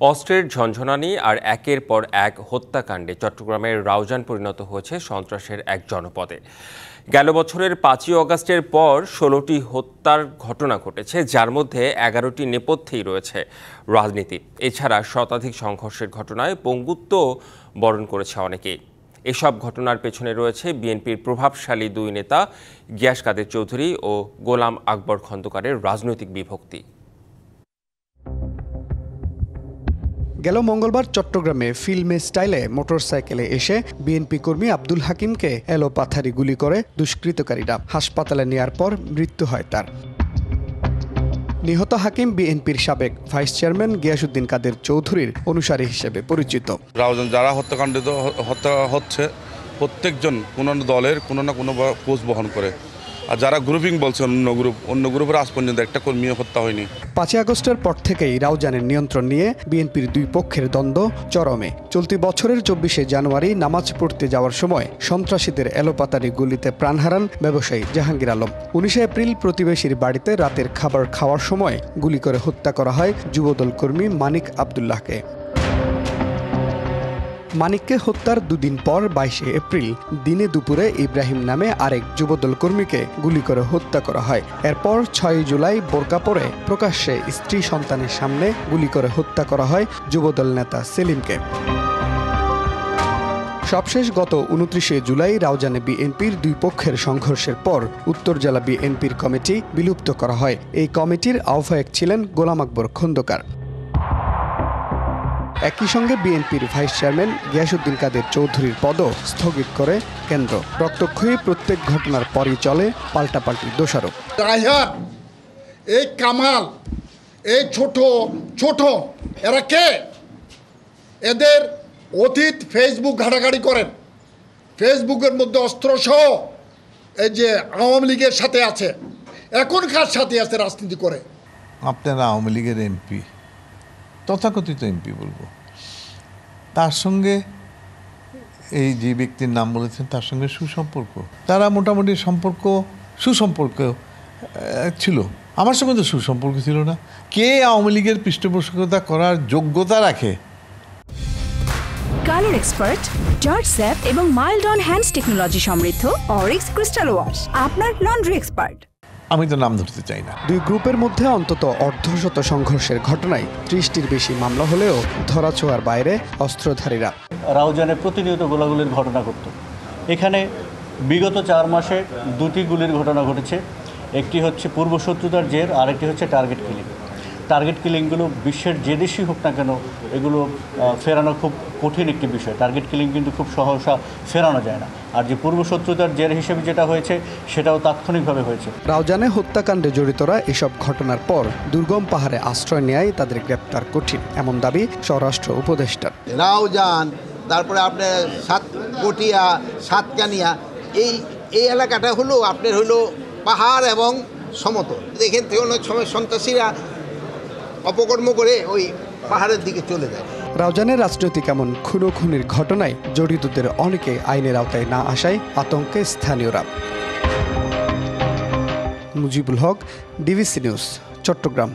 অস্ত্রের ঝনঝনানি আর একের পর এক হত্যাকাণ্ডে চট্টগ্রামের রাউজান পরিণত হয়েছে সন্ত্রাসের এক জনপদে। গেল বছরের ৫ই অগাস্টের পর ১৬টি হত্যার ঘটনা ঘটেছে, যার মধ্যে ১১টি নেপথ্যেই রয়েছে রাজনীতি। এছাড়া শতাধিক সংঘর্ষের ঘটনায় পঙ্গুত্ব বরণ করেছে অনেকেই। এসব ঘটনার পেছনে রয়েছে বিএনপির প্রভাবশালী দুই নেতা গিয়াস কাদের চৌধুরী ও গোলাম আকবর খন্দকারের রাজনৈতিক বিভক্তি। গেল মঙ্গলবার চট্টগ্রামে ফিল্মে স্টাইলে মোটরসাইকেলে এসে বিএনপি কর্মী আব্দুল হাকিমকে এলোপাথারি গুলি করে দুষ্কৃতকারীরা। হাসপাতালে নেয়ার পর মৃত্যু হয় তার। নিহত হাকিম বিএনপির সাবেক ভাইস চেয়ারম্যান গিয়াসউদ্দিন কাদের চৌধুরীর অনুসারী হিসেবে পরিচিত। রাউজান যারা হত্যা হচ্ছে প্রত্যেকজন কোনো দলের কোনো না কোনো পোস্ট বহন করে, আর যারা গ্রুপিং বলছে অন্য গ্রুপের আজ পর্যন্ত একটা কর্মীও হত্যা হয়নি। 5ই আগস্টের পর থেকেই রাউজানের নিয়ন্ত্রণ নিয়ে বিএনপির দুই পক্ষের দ্বন্দ্ব চরমে। চলতি বছরের ২৪শে জানুয়ারি নামাজ পড়তে যাওয়ার সময় সন্ত্রাসীদের এলোপাতারি গুলিতে প্রাণ হারান ব্যবসায়ী জাহাঙ্গীর আলম। ১৯শে এপ্রিল প্রতিবেশীর বাড়িতে রাতের খাবার খাওয়ার সময় গুলি করে হত্যা করা হয় যুবদল কর্মী মানিক আবদুল্লাহকে। মানিককে হত্যার দুদিন পর ২২শে এপ্রিল দিনে দুপুরে ইব্রাহিম নামে আরেক যুবদল কর্মীকে গুলি করে হত্যা করা হয়। এরপর ৬ জুলাই বোরকা পরে প্রকাশ্যে স্ত্রী সন্তানের সামনে গুলি করে হত্যা করা হয় যুবদল নেতা সেলিমকে। সবশেষ গত ২৯শে জুলাই রাউজানে বিএনপির দুই পক্ষের সংঘর্ষের পর উত্তর জেলা বিএনপির কমিটি বিলুপ্ত করা হয়। এই কমিটির আহ্বায়ক ছিলেন গোলাম আকবর খন্দকার। একই সঙ্গে বিএনপির ভাইস চেয়ারম্যান গিয়াসউদ্দিন কাদের চৌধুরীর পদও স্থগিত করে কেন্দ্র। রক্তক্ষয়ী প্রত্যেক ঘটনার পরই চলে পাল্টাপাল্টি দোষারোপ। রায়হান, এই কামাল, এই ছোট এরা কে? এদের অতীত ফেসবুক ঘাটাঘাটি করেন, ফেসবুকের মধ্যে অস্ত্রসহ এই যে আওয়ামী লীগের সাথে আছে, এখন কার সাথে আছে রাজনীতি করে। আপনারা আওয়ামী লীগের এমপি, তথাকথিত এমপি বলবো, তার সঙ্গে এই যে ব্যক্তির নাম বলেছেন তার সঙ্গে সুসম্পর্ক, তারা মোটামুটি সুসম্পর্ক ছিল। আমার সঙ্গে তো সুসম্পর্ক ছিল না। কে আওয়ামী লীগের পৃষ্ঠপোষকতা করার যোগ্যতা রাখে? কালার এক্সপার্ট, জর্জ স্যাপ এবং মাইল্ড অন হ্যান্ডস টেকনোলজি সমৃদ্ধ অরিক্স ক্রিস্টাল ওয়াশ আপনার লন্ড্রি এক্সপার্ট। আমি তো নাম ধরতে চাই না। দুই গ্রুপের মধ্যে অন্তত অর্ধশত সংঘর্ষের ঘটনায় ৩০টির বেশি মামলা হলেও ধরাছোঁয়ার বাইরে অস্ত্রধারীরা। রাউজানে প্রতিনিয়ত গোলাগুলির ঘটনা ঘটত। এখানে বিগত ৪ মাসে 2টি গুলির ঘটনা ঘটেছে। একটি হচ্ছে পূর্বশত্রুতার জের, আরেকটি হচ্ছে টার্গেট কিলিং। টার্গেট কিলিংগুলো বিশ্বের যে দেশই হোক না কেন এগুলো ফেরানো খুব কঠিন একটি বিষয়। টার্গেট কিলিং কিন্তু খুব সহসা ফেরানো যায় না। আর যে পূর্বশত্রুতার জের হিসেবে যেটা হয়েছে সেটাও তাৎক্ষণিকভাবে হয়েছে। রাউজানে হত্যাকাণ্ডে জড়িতরা এসব ঘটনার পর দুর্গম পাহাড়ে আশ্রয় নেয় তাদের গ্রেপ্তার কঠিন, এমন দাবি স্বরাষ্ট্র উপদেষ্টার। রাউজান, তারপরে আপনার সাতকটিয়া, সাতকানিয়া, এই এলাকাটা হলো আপনার পাহাড় এবং সমতল। দেখেন তো অনেক সময় সন্ত্রাসীরা অপকর্ম করে ওই পাহাড়ের দিকে চলে যায়। রাউজানের রাজনৈতিক এমন খুনোখুনির ঘটনায় জড়িতদের অনেকে আইনের আওতায় না আসায় আতঙ্কে স্থানীয়রা। Mujibul Haque, DBC news, Chittagong.